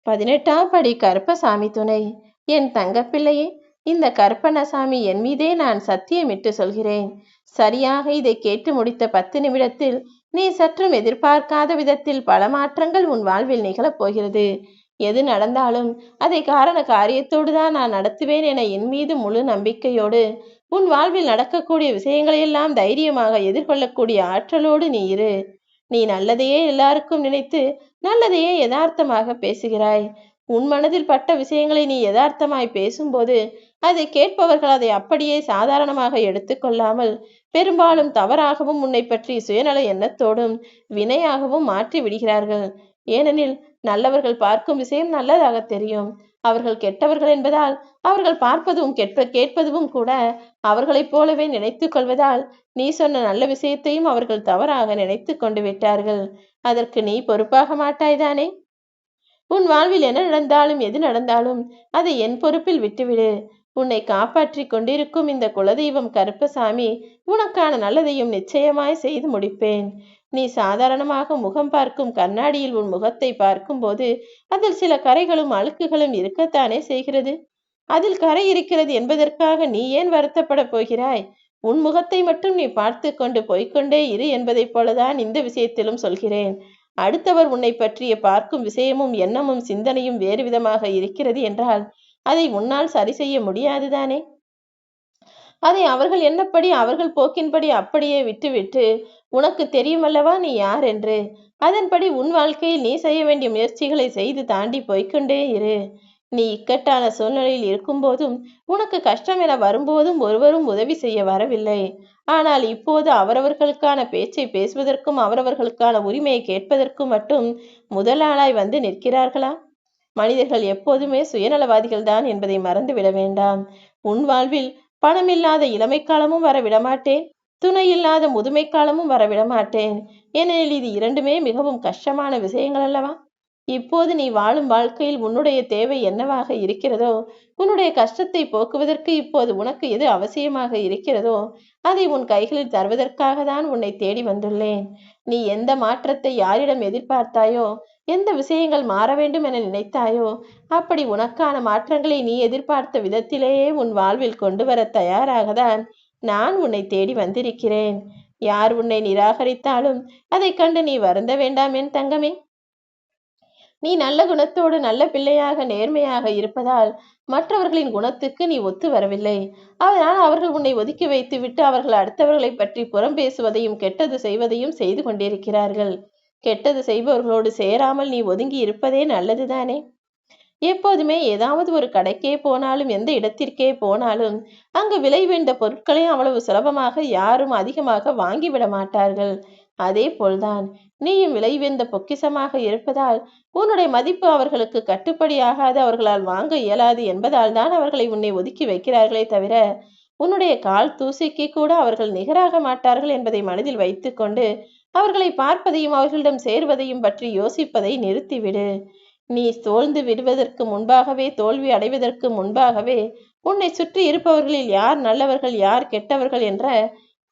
18ஆம் படி கருப்பசாமி துணை. என் தங்கப்பிள்ளையே, இந்த கருப்பண்ணசாமி என் மீதே நான் சத்தியமிட்டு சொல்கிறேன். சரியாக இதை கேட்டு முடித்த 10 நிமிடத்தில் நீ சற்றும் எதிர்பார்க்காத விதத்தில் பல மாற்றங்கள் உன் வாழ்வில் நிகழப் போகிறது. எது நடந்தாலும் அதை காரண காரியத்தோடு தான் நான் நடத்துவேன் என என் மீது முழு நம்பிக்கையோடு உன் வாழ்வில் நடக்கக்கூடிய விஷயங்களையெல்லாம் தைரியமாக எதிர்கொள்ளக்கூடிய ஆற்றலோடு நீ இரு. நீ நல்லதையே எல்லாருக்கும் நினைத்து நல்லதையே யதார்த்தமாக பேசுகிறாய். உன் மனதில் பட்ட விஷயங்களை நீ யதார்த்தமாய் பேசும்போது அதை கேட்பவர்கள் அதை அப்படியே சாதாரணமாக எடுத்துக்கொள்ளாமல் பெரும்பாலும் தவறாகவும் உன்னை பற்றி சுயநல எண்ணத்தோடும் வினையாகவும் மாற்றி விடுகிறார்கள். ஏனெனில் நல்லவர்கள் பார்க்கும் விஷயம் நல்லதாக தெரியும். அவர்கள் கெட்டவர்கள் என்பதால் அவர்கள் பார்ப்பதும் கேட்பதும் கூட அவர்களைப் போலவே நினைத்து கொள்வதால் நீ சொன்ன நல்ல விஷயத்தையும் அவர்கள் தவறாக நினைத்து கொண்டு விட்டார்கள். அதற்கு நீ பொறுப்பாக மாட்டாய்தானே? உன் வாழ்வில் என்ன நடந்தாலும் எது நடந்தாலும் அதை என் பொறுப்பில் விட்டுவிடு. உன்னை காப்பாற்றி கொண்டிருக்கும் இந்த குலதெய்வம் கருப்பசாமி உனக்கான நல்லதையும் நிச்சயமாய் செய்து முடிப்பேன். நீ சாதாரணமாக முகம் பார்க்கும் கண்ணாடியில் உன் முகத்தை பார்க்கும்போது அதில் சில கரைகளும் அழுக்குகளும் இருக்கத்தானே செய்கிறது. அதில் கரை இருக்கிறது என்பதற்காக நீ ஏன் வருத்தப்பட போகிறாய்? உன் முகத்தை மட்டும் நீ பார்த்து கொண்டு போய்கொண்டே இரு என்பதைப் போலதான் இந்த விஷயத்திலும் சொல்கிறேன். அடுத்தவர் உன்னை பற்றிய பார்க்கும் விஷயமும் எண்ணமும் சிந்தனையும் வேறு விதமாக இருக்கிறது என்றால் அதை உன்னால் சரி செய்ய முடியாதுதானே? அதை அவர்கள் எண்ணப்படி அவர்கள் போக்கின்படி அப்படியே விட்டுவிட்டு உனக்கு தெரியுமல்லவா நீ யார் என்று. அதன்படி உன் வாழ்க்கையில் நீ செய்ய வேண்டிய முயற்சிகளை செய்து தாண்டி போய்கொண்டே இரு. நீ இக்கட்டான சூழ்நிலையில் இருக்கும்போதும் உனக்கு கஷ்டம் என வரும்போதும் ஒருவரும் உதவி செய்ய வரவில்லை. ஆனால் இப்போது அவரவர்களுக்கான பேச்சை பேசுவதற்கும் அவரவர்களுக்கான உரிமையை கேட்பதற்கும் மட்டும் முதல் ஆளாய் வந்து நிற்கிறார்களா? மனிதர்கள் எப்போதுமே சுயநலவாதிகள் தான் என்பதை மறந்துவிட வேண்டாம். உன் வாழ்வில் பணமில்லாத இளமை காலமும் வர விடமாட்டேன், துணை இல்லாத முதுமை காலமும் வர விடமாட்டேன். ஏனெனில் இது இரண்டுமே மிகவும் கஷ்டமான விஷயங்கள் அல்லவா? இப்போது நீ வாழும் வாழ்க்கையில் உன்னுடைய தேவை என்னவாக இருக்கிறதோ, உன்னுடைய கஷ்டத்தை போக்குவதற்கு இப்போது உனக்கு எது அவசியமாக இருக்கிறதோ அதை உன் கைகளில் தருவதற்காக தான் உன்னை தேடி வந்துள்ளேன். நீ எந்த மாற்றத்தை யாரிடம் எதிர்பார்த்தாயோ, எந்த விஷயங்கள் மாற வேண்டும் என நினைத்தாயோ அப்படி உனக்கான மாற்றங்களை நீ எதிர்பார்த்த விதத்திலேயே உன் வாழ்வில் கொண்டு வர தயாராகத்தான் நான் உன்னை தேடி வந்திருக்கிறேன். யார் உன்னை நிராகரித்தாலும் அதை கண்டு நீ வருந்த வேண்டாம் என் தங்கமே. நீ நல்ல குணத்தோடு நல்ல பிள்ளையாக நேர்மையாக இருப்பதால் மற்றவர்களின் குணத்துக்கு நீ ஒத்து வரவில்லை. அதனால் அவர்கள் உன்னை ஒதுக்கி வைத்துவிட்டு அவர்கள் அடுத்தவர்களை பற்றி புறம் பேசுவதையும் கெட்டது செய்வதையும் செய்து கொண்டிருக்கிறார்கள். கெட்டது செய்பவர்களோடு சேராமல் நீ ஒதுங்கி இருப்பதே நல்லதுதானே? எப்போதுமே ஏதாவது ஒரு கடைக்கே போனாலும் எந்த இடத்திற்கே போனாலும் அங்கு விலை உயர்ந்த பொருட்களை அவ்வளவு சுலபமாக யாரும் அதிகமாக வாங்கிவிட மாட்டார்கள். அதே போல்தான் நீயும் விலை உயர்ந்த பொக்கிஷமாக இருப்பதால் உன்னுடைய மதிப்பு அவர்களுக்கு கட்டுப்படியாகாது, அவர்களால் வாங்க இயலாது என்பதால் தான் அவர்களை உன்னை ஒதுக்கி வைக்கிறார்களே தவிர உன்னுடைய கால் தூசிக்கு கூட அவர்கள் நிகராக மாட்டார்கள் என்பதை மனதில் வைத்துக்கொண்டு அவர்களை பார்ப்பதையும் அவர்களிடம் சேர்வதையும் பற்றி யோசிப்பதை நிறுத்திவிடு. நீ தோல்ந்து விடுவதற்கு முன்பாகவே, தோல்வி அடைவதற்கு முன்பாகவே உன்னை சுற்றி இருப்பவர்களில் யார் நல்லவர்கள் யார் கெட்டவர்கள் என்ற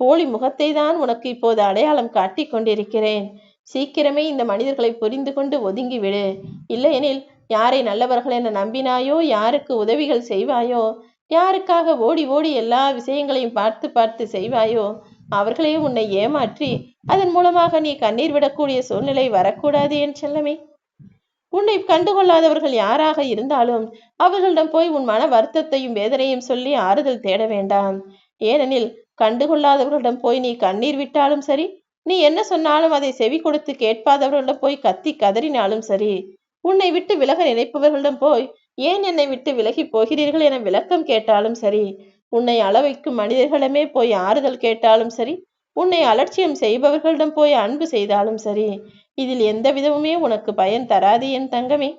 போலி முகத்தை தான் உனக்கு இப்போது அடையாளம் காட்டி கொண்டிருக்கிறேன். சீக்கிரமே இந்த மனிதர்களை புரிந்து கொண்டு ஒதுங்கிவிடு. இல்லையெனில் யாரை நல்லவர்கள் என நம்பினாயோ, யாருக்கு உதவிகள் செய்வாயோ, யாருக்காக ஓடி ஓடி எல்லா விஷயங்களையும் பார்த்து பார்த்து செய்வாயோ அவர்களே உன்னை ஏமாற்றி அதன் மூலமாக நீ கண்ணீர் விடக்கூடிய சூழ்நிலை வரக்கூடாது என் செல்லமே. உன்னை கண்டுகொள்ளாதவர்கள் யாராக இருந்தாலும் அவர்களிடம் போய் உன் மன வருத்தத்தையும் வேதனையும் சொல்லி ஆறுதல் தேட வேண்டாம். ஏனெனில் கண்டுகொள்ளாதவர்களிடம் போய் நீ கண்ணீர் விட்டாலும் சரி, நீ என்ன சொன்னாலும் அதை செவி கொடுத்து கேட்பாதவர்களிடம் போய் கத்தி கதறினாலும் சரி, உன்னை விட்டு விலக நினைப்பவர்களிடம் போய் ஏன் என்னை விட்டு விலகி போகிறீர்கள் என விளக்கம் கேட்டாலும் சரி, உன்னை அளவைக்கும் மனிதர்களிடமே போய் ஆறுதல் கேட்டாலும் சரி, உன்னை அலட்சியம் செய்பவர்களிடம் போய் அன்பு செய்தாலும் சரி, இதில் எந்த விதமுமே உனக்கு பயன் தராது என் தங்கமே.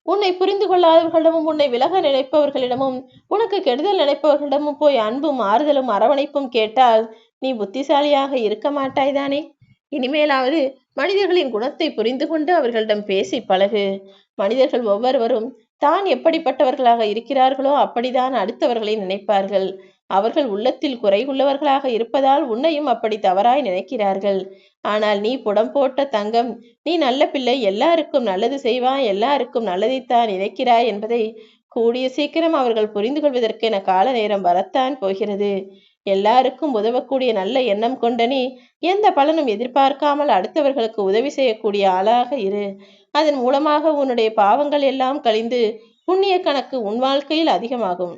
உன்னை புரிந்து கொள்ளாதவர்களிடமும் உன்னை விலக நினைப்பவர்களிடமும் உனக்கு கெடுதல் நினைப்பவர்களிடமும் போய் அன்பும் ஆறுதலும் அரவணைப்பும் கேட்டால் நீ புத்திசாலியாக இருக்க மாட்டாய்தானே? இனிமேலாவது மனிதர்களின் குணத்தை புரிந்து கொண்டு அவர்களிடம் பேசி பழகு. மனிதர்கள் ஒவ்வொருவரும் தான் எப்படிப்பட்டவர்களாக இருக்கிறார்களோ அப்படிதான் அடுத்தவர்களை நினைப்பார்கள். அவர்கள் உள்ளத்தில் குறை உள்ளவர்களாக இருப்பதால் உன்னையும் அப்படி தவறாய் நினைக்கிறார்கள். ஆனால் நீ புடம் போட்ட தங்கம், நீ நல்ல பிள்ளை, எல்லாருக்கும் நல்லது செய்வாய், எல்லாருக்கும் நல்லதைத்தான் நினைக்கிறாய் என்பதை கூடிய சீக்கிரம் அவர்கள் புரிந்து கொள்வதற்கென கால நேரம் வரத்தான் போகிறது. எல்லாருக்கும் உதவக்கூடிய நல்ல எண்ணம் கொண்ட நீ எந்த பலனும் எதிர்பார்க்காமல் அடுத்தவர்களுக்கு உதவி செய்யக்கூடிய ஆளாக இரு. அதன் மூலமாக உன்னுடைய பாவங்கள் எல்லாம் கழிந்து புண்ணிய கணக்கு உன் வாழ்க்கையில் அதிகமாகும்.